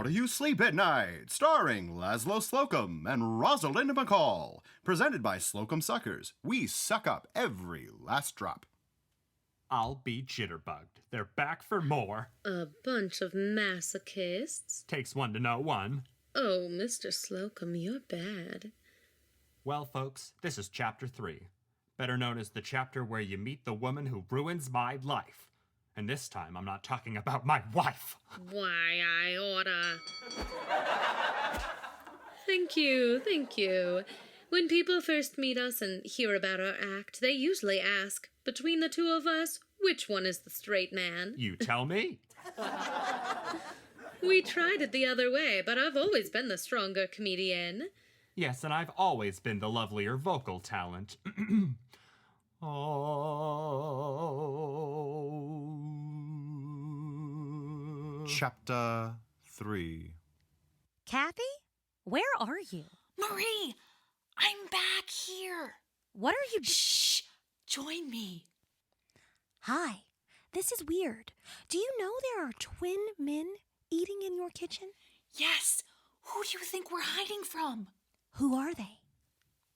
How Do You Sleep at Night? Starring Laszlo Slocumb and Rosalind McCall. Presented by Slocumb Suckers. We suck up every last drop. I'll be jitterbugged. They're back for more. A bunch of masochists. Takes one to know one. Oh, Mr. Slocumb, you're bad. Well, folks, this is Chapter 3. Better known as the chapter where you meet the woman who ruins my life. And this time, I'm not talking about my wife. Why, I oughta. Thank you. When people first meet us and hear about our act, they usually ask, between the two of us, which one is the straight man? You tell me. We tried it the other way, but I've always been the stronger comedian. Yes, and I've always been the lovelier vocal talent. Chapter 3. Kathy? Where are you? Marie, I'm back here. What are you Shh! Join me. Hi. This is weird. Do you know there are twin men eating in your kitchen? Yes. Who do you think we're hiding from? Who are they?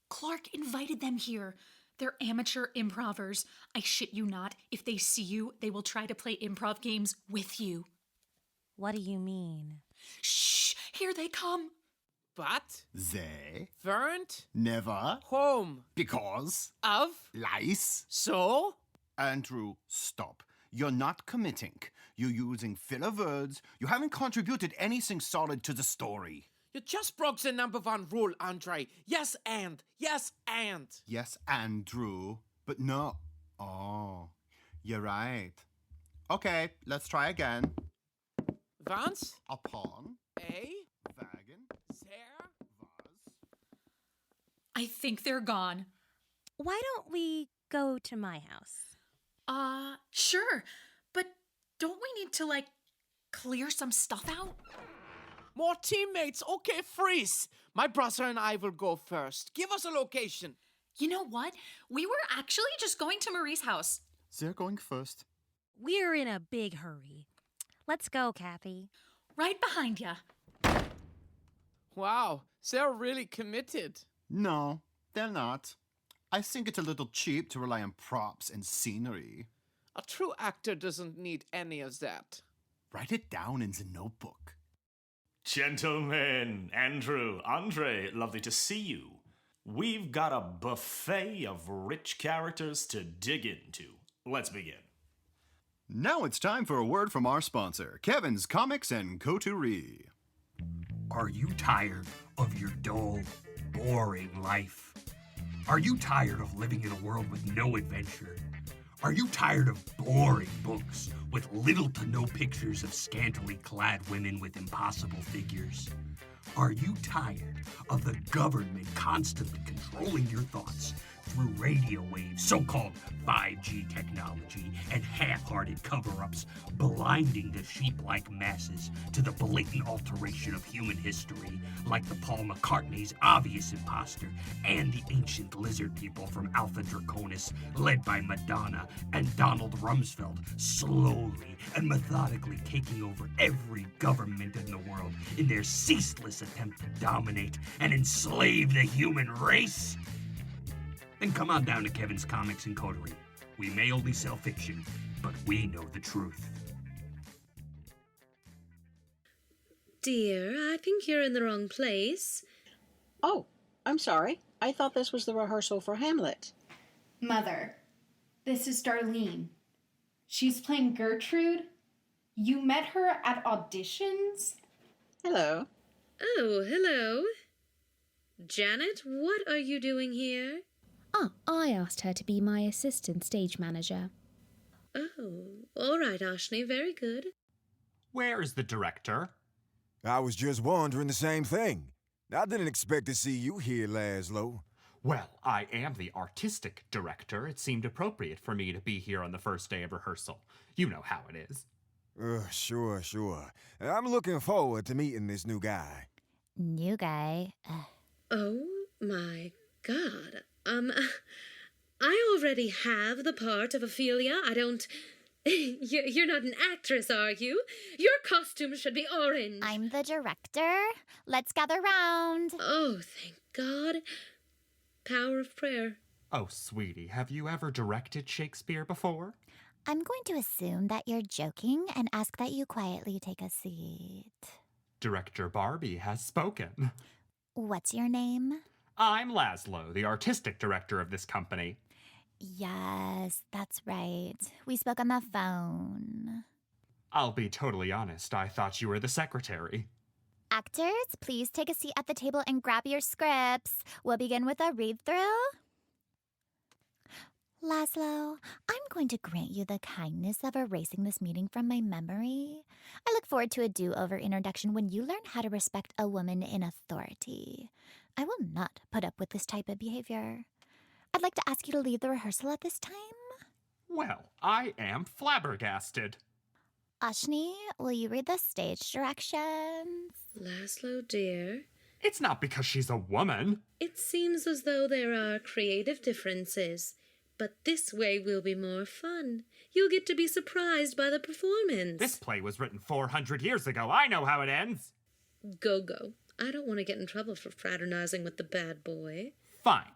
Clark invited them here. They're amateur improvers. I shit you not. If they see you, they will try to play improv games with you. What do you mean? Shh! Here they come. But They weren't never home because of lice. so Andrew, stop. You're not committing. You're using filler words. You haven't contributed anything solid to the story. you just broke the number one rule, Andre. Yes, and. Yes, Andrew, but no. Oh, you're right. Okay, let's try again. Once Upon a wagon there was. I think they're gone. Why don't we go to my house? Sure. But don't we need to, clear some stuff out? more teammates. Okay, freeze. My brother and I will go first. Give us a location. You know what? We were actually just going to Marie's house. They're going first. We're in a big hurry. Let's go, Kathy. Right behind ya. Wow, they're really committed. No, they're not. I think it's a little cheap to rely on props and scenery. A true actor doesn't need any of that. Write it down in the notebook. Gentlemen, Andrew, Andre, lovely to see you. We've got a buffet of rich characters to dig into. Let's begin. Now it's time for a word from our sponsor, Kevin's Comics and Coterie. Are you tired of your dull, boring life? Are you tired of living in a world with no adventure? Are you tired of boring books with little to no pictures of scantily clad women with impossible figures? Are you tired of the government constantly controlling your thoughts through radio waves, so-called 5G technology, and half-hearted cover-ups, blinding the sheep-like masses to the blatant alteration of human history, like the Paul McCartney's obvious imposter and the ancient lizard people from Alpha Draconis, led by Madonna and Donald Rumsfeld, slowly and methodically taking over every government in the world in their ceaseless attempt to dominate and enslave the human race? Then come on down to Kevin's Comics and Coterie. We may only sell fiction, but we know the truth. Dear, I think you're in the wrong place. Oh, I'm sorry. I thought this was the rehearsal for Hamlet. Mother, this is Darlene. She's playing Gertrude. You met her at auditions? Hello. Oh, hello. Janet, what are you doing here? I asked her to be my assistant stage manager. Oh, all right, Ashni, very good. Where is the director? I was just wondering the same thing. I didn't expect to see you here, Laszlo. Well, I am the artistic director. It seemed appropriate for me to be here on the first day of rehearsal. You know how it is. Sure. I'm looking forward to meeting this new guy. New guy? Oh, my God. I already have the part of Ophelia. I don't You're not an actress, are you? Your costume should be orange. I'm the director. Let's gather round. Oh, thank God. Power of prayer. Oh, sweetie, have you ever directed Shakespeare before? I'm going to assume that you're joking and ask that you quietly take a seat. Director Barbie has spoken. What's your name? I'm Laszlo, the artistic director of this company. Yes, that's right. We spoke on the phone. I'll be totally honest, I thought you were the secretary. Actors, please take a seat at the table and grab your scripts. We'll begin with a read-through. Laszlo, I'm going to grant you the kindness of erasing this meeting from my memory. I look forward to a do-over introduction when you learn how to respect a woman in authority. I will not put up with this type of behavior. I'd like to ask you to leave the rehearsal at this time. Well, I am flabbergasted. Ashni, will you read the stage directions? Laszlo, dear. It's not because she's a woman. It seems as though there are creative differences. But this way will be more fun. You'll get to be surprised by the performance. This play was written 400 years ago. I know how it ends. Go. I don't want to get in trouble for fraternizing with the bad boy. Fine.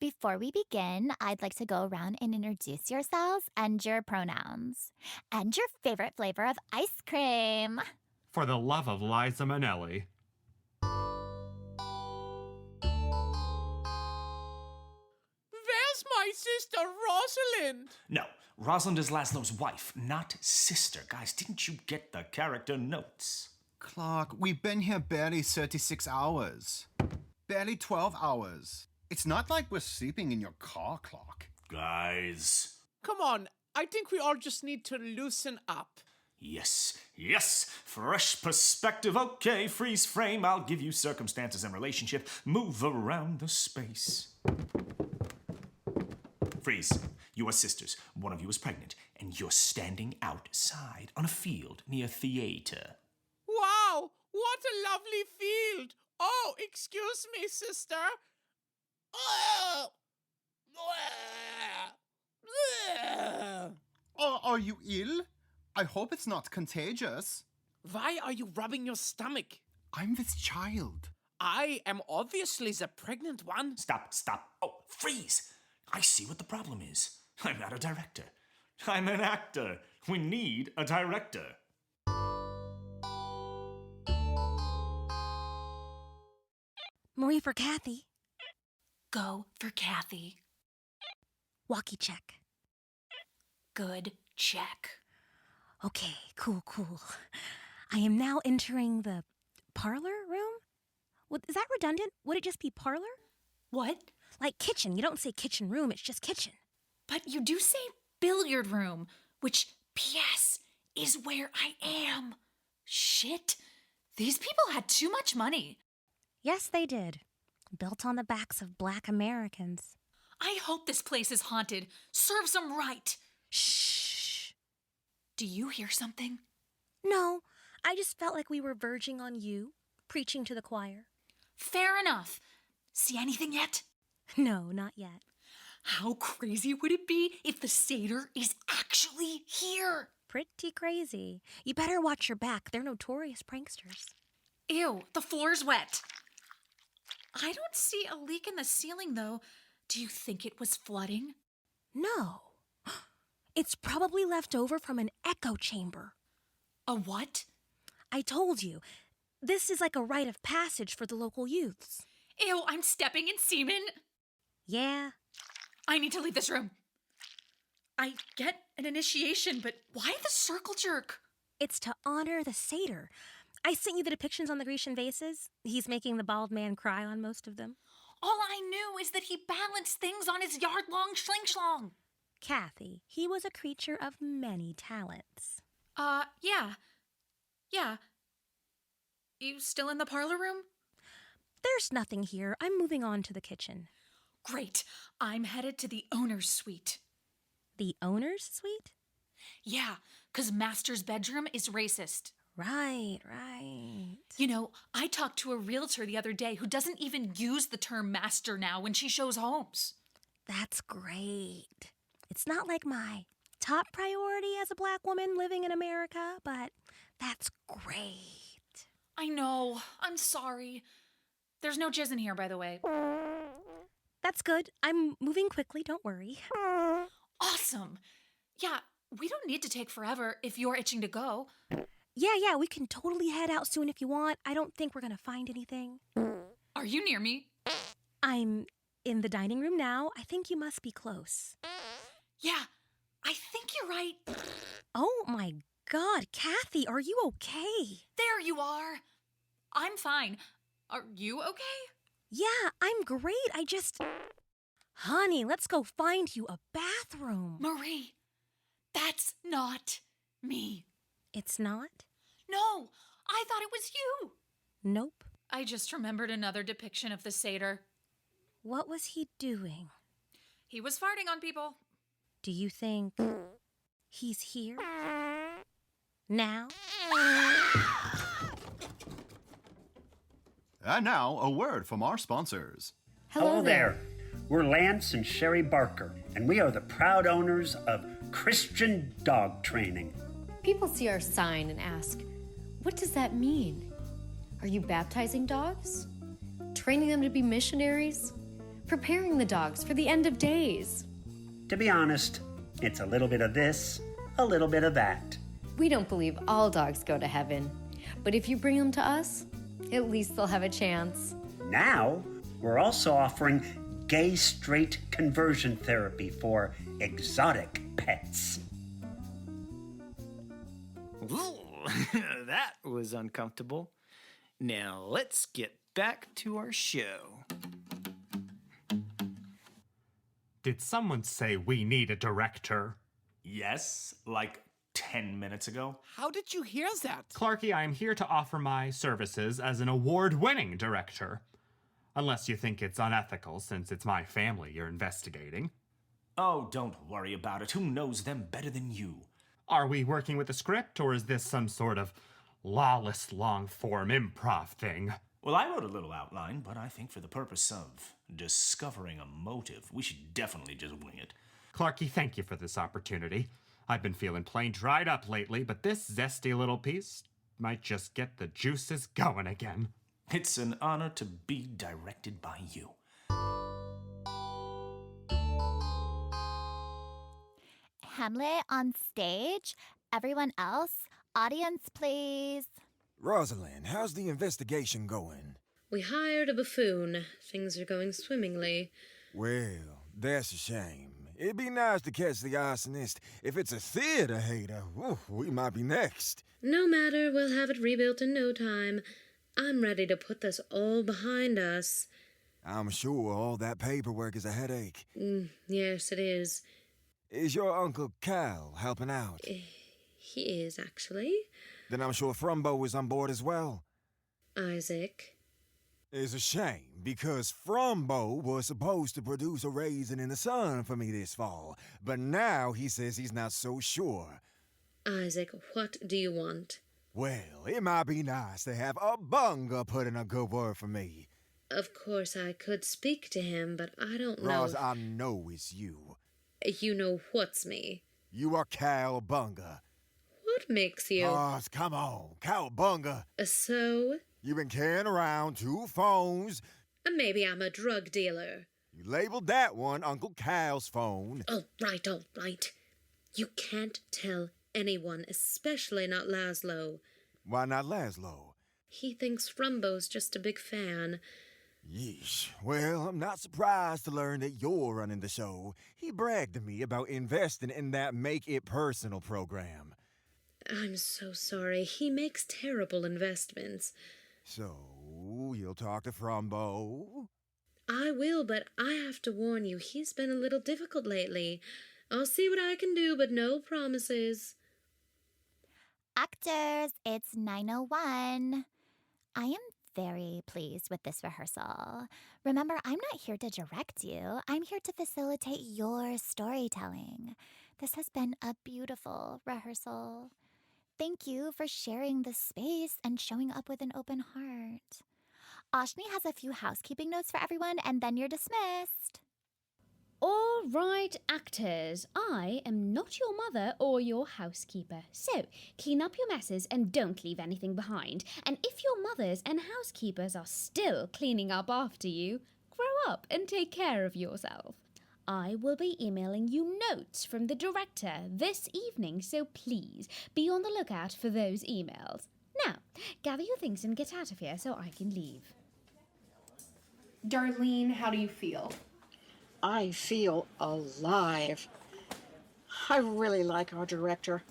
Before we begin, I'd like to go around and introduce yourselves and your pronouns. And your favorite flavor of ice cream. For the love of Liza Minnelli. Where's my sister Rosalind? No, Rosalind is Laszlo's wife, not sister. Guys, didn't you get the character notes? Clark, we've been here barely 36 hours. Barely 12 hours. It's not like we're sleeping in your car, Clark. Guys. Come on, I think we all just need to loosen up. Yes. Fresh perspective. Okay, freeze frame. I'll give you circumstances and relationship. Move around the space. Freeze. You are sisters. One of you is pregnant, and you're standing outside on a field near theater. Wow, what a lovely field. Oh, excuse me, sister. Are you ill? I hope it's not contagious. Why are you rubbing your stomach? I'm this child. I am obviously the pregnant one. Stop. Oh, freeze. I see what the problem is. I'm not a director. I'm an actor. We need a director. Marie for Kathy. Go for Kathy. Walkie check. Good check. Okay, cool. I am now entering the parlor room? Is that redundant? Would it just be parlor? What? Like kitchen. You don't say kitchen room, it's just kitchen. But you do say billiard room, which, P.S., is where I am. Shit. These people had too much money. Yes, they did. Built on the backs of Black Americans. I hope this place is haunted. Serves them right. Shh. Do you hear something? No, I just felt like we were verging on you, preaching to the choir. Fair enough. See anything yet? No, not yet. How crazy would it be if the satyr is actually here? Pretty crazy. You better watch your back. They're notorious pranksters. Ew, the floor's wet. I don't see a leak in the ceiling, though. Do you think it was flooding? No. It's probably left over from an echo chamber. A what? I told you. This is like a rite of passage for the local youths. Ew, I'm stepping in semen. Yeah. I need to leave this room. I get an initiation, but why the circle jerk? It's to honor the satyr. I sent you the depictions on the Grecian vases. He's making the bald man cry on most of them. All I knew is that he balanced things on his yard-long schling-schlong. Kathy, he was a creature of many talents. Yeah. You still in the parlor room? There's nothing here. I'm moving on to the kitchen. Great. I'm headed to the owner's suite. The owner's suite? Yeah, 'cause master's bedroom is racist. Right. You know, I talked to a realtor the other day who doesn't even use the term master now when she shows homes. That's great. It's not like my top priority as a black woman living in America, but that's great. I know. I'm sorry. There's no jizz in here, by the way. That's good. I'm moving quickly, don't worry. Awesome. Yeah, we don't need to take forever if you're itching to go. Yeah, we can totally head out soon if you want. I don't think we're gonna find anything. Are you near me? I'm in the dining room now. I think you must be close. Yeah, I think you're right. Oh my God, Kathy, are you okay? There you are. I'm fine. Are you okay? Yeah, I'm great. Honey, let's go find you a bathroom. Marie, that's not me. It's not? No, I thought it was you. Nope. I just remembered another depiction of the satyr. What was he doing? He was farting on people. Do you think he's here? Now? And now, a word from our sponsors. Hello there. We're Lance and Sherry Barker, and we are the proud owners of Christian Dog Training. People see our sign and ask, what does that mean? Are you baptizing dogs? Training them to be missionaries? Preparing the dogs for the end of days? To be honest, it's a little bit of this, a little bit of that. We don't believe all dogs go to heaven, but if you bring them to us, at least they'll have a chance. Now, we're also offering gay-straight conversion therapy for exotic pets. Ooh, that was uncomfortable. Now let's get back to our show. Did someone say we need a director? Yes, like 10 minutes ago. How did you hear that? Clarky, I am here to offer my services as an award-winning director. Unless you think it's unethical since it's my family you're investigating. Oh, don't worry about it. Who knows them better than you? Are we working with a script, or is this some sort of lawless long-form improv thing? Well, I wrote a little outline, but I think for the purpose of discovering a motive, we should definitely just wing it. Clarky, thank you for this opportunity. I've been feeling plain dried up lately, but this zesty little piece might just get the juices going again. It's an honor to be directed by you. Hamlet on stage. Everyone else, audience, please. Rosalind, how's the investigation going? We hired a buffoon. Things are going swimmingly. Well, that's a shame. It'd be nice to catch the arsonist. If it's a theater hater, we might be next. No matter, we'll have it rebuilt in no time. I'm ready to put this all behind us. I'm sure all that paperwork is a headache. Yes, it is. Is your Uncle Cal helping out? He is, actually. Then I'm sure Frumbo is on board as well. Isaac. It's a shame, because Frumbo was supposed to produce a Raisin in the Sun for me this fall, but now he says he's not so sure. Isaac, what do you want? Well, it might be nice to have a bunga put in a good word for me. Of course, I could speak to him, but I don't know. Roz, I know it's you. You know what's me. You are Cowabunga. What makes you? Roz, come on, Cowabunga. So? You've been carrying around 2 phones. Maybe I'm a drug dealer. You labeled that one Uncle Cal's phone. All right. You can't tell anyone, especially not Laszlo. Why not Laszlo? He thinks Frumbo's just a big fan. Yeesh. Well, I'm not surprised to learn that you're running the show. He bragged to me about investing in that Make It Personal program. I'm so sorry. He makes terrible investments. So, you'll talk to Frumbo? I will, but I have to warn you, he's been a little difficult lately. I'll see what I can do, but no promises. Actors, it's 9:01. I am very pleased with this rehearsal. Remember, I'm not here to direct you. I'm here to facilitate your storytelling. This has been a beautiful rehearsal. Thank you for sharing the space and showing up with an open heart. Ashni has a few housekeeping notes for everyone, and then you're dismissed. All right, actors. I am not your mother or your housekeeper. So, clean up your messes and don't leave anything behind. And if your mothers and housekeepers are still cleaning up after you, grow up and take care of yourself. I will be emailing you notes from the director this evening, so please be on the lookout for those emails. Now, gather your things and get out of here so I can leave. Darlene, how do you feel? I feel alive. I really like our director.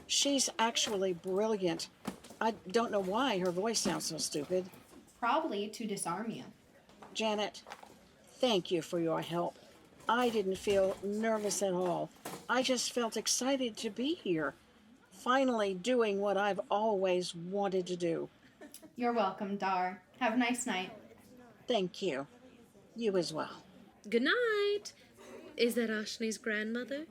She's actually brilliant. I don't know why her voice sounds so stupid. Probably to disarm you. Janet, thank you for your help. I didn't feel nervous at all. I just felt excited to be here, finally doing what I've always wanted to do. You're welcome, Dar. Have a nice night. Thank you. You as well. Good night. Is that Ashley's grandmother?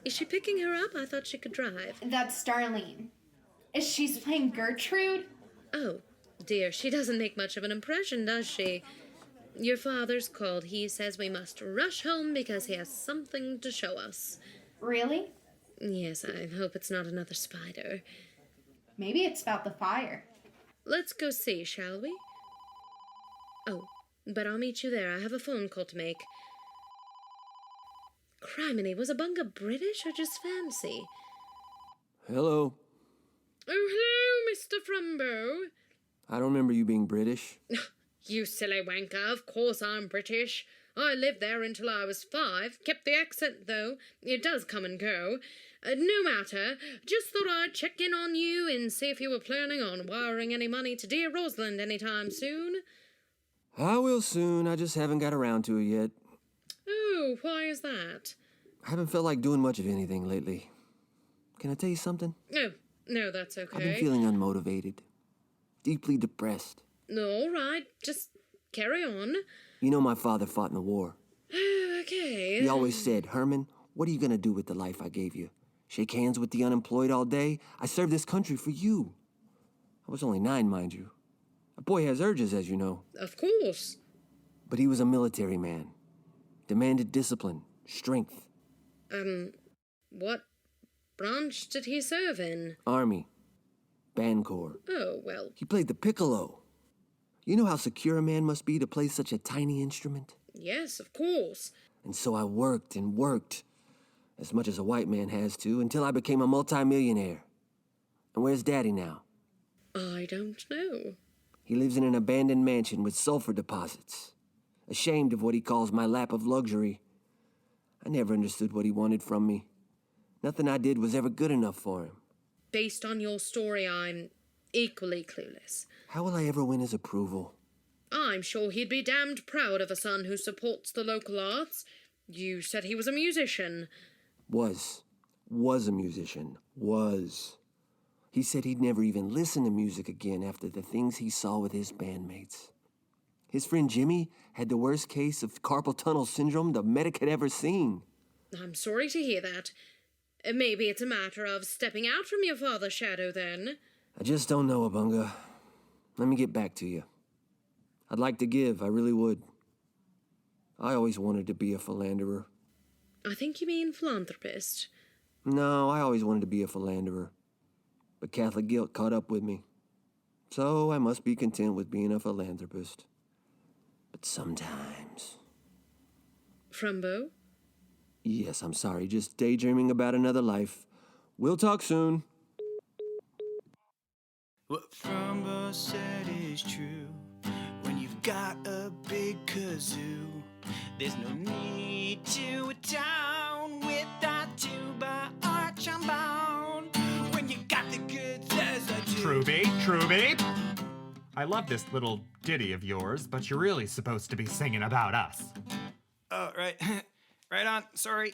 Is she picking her up? I thought she could drive. That's Darlene. Is she playing Gertrude? Oh, dear, she doesn't make much of an impression, does she? Your father's called. He says we must rush home because he has something to show us. Really? Yes, I hope it's not another spider. Maybe it's about the fire. Let's go see, shall we? Oh, but I'll meet you there. I have a phone call to make. Criminy, was Abunga British or just fancy? Hello. Oh, hello, Mr. Frumbo. I don't remember you being British. You silly wanker, of course I'm British. I lived there until I was 5. Kept the accent, though. It does come and go. No matter. Just thought I'd check in on you and see if you were planning on wiring any money to dear Rosalind anytime soon. I will soon. I just haven't got around to it yet. Oh, why is that? I haven't felt like doing much of anything lately. Can I tell you something? Oh, no, that's okay. I've been feeling unmotivated. Deeply depressed. All right, just carry on. You know my father fought in the war. Okay. He always said, Herman, what are you going to do with the life I gave you? Shake hands with the unemployed all day? I served this country for you. I was only 9, mind you. A boy has urges, as you know. Of course. But he was a military man. Demanded discipline, strength. What branch did he serve in? Army. Band corps. Oh, well. He played the piccolo. You know how secure a man must be to play such a tiny instrument? Yes, of course. And so I worked and worked, as much as a white man has to, until I became a multimillionaire. And where's Daddy now? I don't know. He lives in an abandoned mansion with sulfur deposits. Ashamed of what he calls my lap of luxury. I never understood what he wanted from me. Nothing I did was ever good enough for him. Based on your story, I'm equally clueless. How will I ever win his approval? I'm sure he'd be damned proud of a son who supports the local arts. You said he was a musician. Was a musician. Was. He said he'd never even listen to music again after the things he saw with his bandmates. His friend Jimmy had the worst case of carpal tunnel syndrome the medic had ever seen. I'm sorry to hear that. Maybe it's a matter of stepping out from your father's shadow, then. I just don't know, Abunga. Let me get back to you. I'd like to give, I really would. I always wanted to be a philanderer. I think you mean philanthropist. No, I always wanted to be a philanderer. But Catholic guilt caught up with me. So I must be content with being a philanthropist. But sometimes... Frumbo? Yes, I'm sorry, just daydreaming about another life. We'll talk soon. What Frumbo said is true. When you've got a big kazoo, there's no need to a town with that tuba or trombone. When you got the goods as I do. Truby. I love this little ditty of yours, but you're really supposed to be singing about us. Oh, right. Right on. Sorry.